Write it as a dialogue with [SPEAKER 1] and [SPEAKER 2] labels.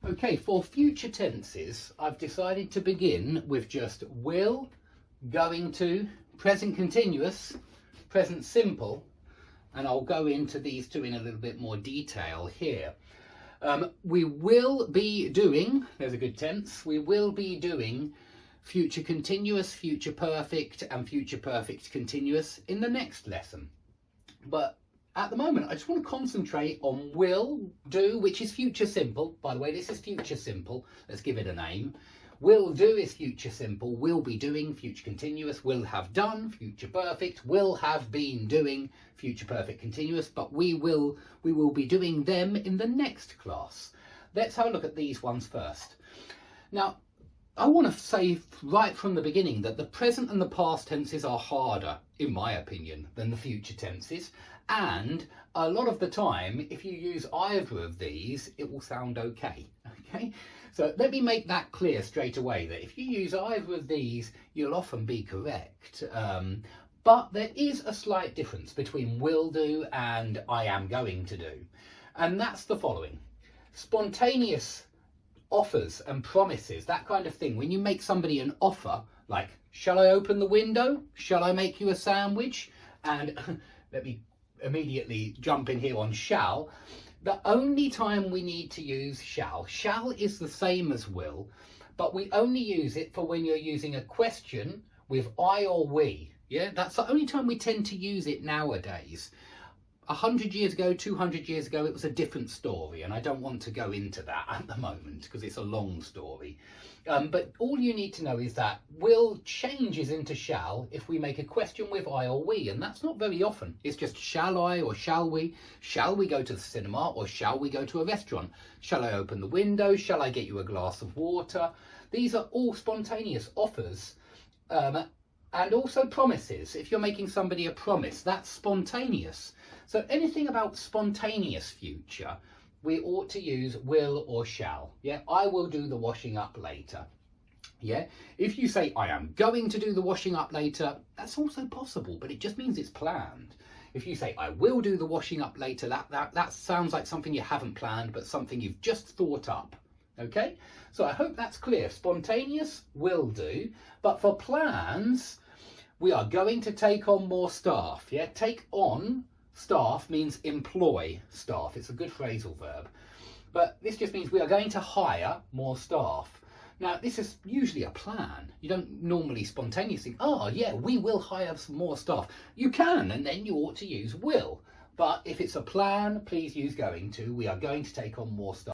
[SPEAKER 1] Okay, for future tenses, I've decided to begin with just will, going to, present continuous, present simple, and I'll go into these two in a little bit more detail here. We will be doing, there's a good tense, we will be doing future continuous, future perfect, and future perfect continuous in the next lesson. But at the moment, I just want to concentrate on will do, which is future simple. By the way, this is future simple. Let's give it a name. Will do is future simple. Will be doing, future continuous. Will have done, future perfect. Will have been doing, future perfect continuous. But we will be doing them in the next class. Let's have a look at these ones first. Now, I want to say right from the beginning that the present and the past tenses are harder, in my opinion, than the future tenses. And a lot of the time, if you use either of these, it will sound okay. Okay, so let me make that clear straight away, that if you use either of these, you'll often be correct. But there is a slight difference between will do and I am going to do. And that's the following. Spontaneous offers and promises, that kind of thing. When you make somebody an offer, like, shall I open the window? Shall I make you a sandwich? And let me immediately jump in here on shall. The only time we need to use shall is the same as will, but we only use it for when you're using a question with I or we. Yeah, that's the only time we tend to use it nowadays. 100 years ago, 200 years ago, it was a different story, and I don't want to go into that at the moment because it's a long story. But all you need to know is that will changes into shall if we make a question with I or we, and that's not very often. It's just shall I or shall we? Shall we go to the cinema or shall we go to a restaurant? Shall I open the window? Shall I get you a glass of water? These are all spontaneous offers. And also promises. If you're making somebody a promise, that's spontaneous. So anything about spontaneous future, we ought to use will or shall. Yeah, I will do the washing up later. Yeah, if you say I am going to do the washing up later, that's also possible, but it just means it's planned. If you say I will do the washing up later, that sounds like something you haven't planned, but something you've just thought up. Okay, so I hope that's clear. Spontaneous will do, but for plans, we are going to take on more staff. Yeah, take on staff means employ staff. It's a good phrasal verb, but this just means we are going to hire more staff. Now, this is usually a plan. You don't normally spontaneously, oh yeah, we will hire some more staff. You can, and then you ought to use will. But if it's a plan, please use going to. We are going to take on more staff.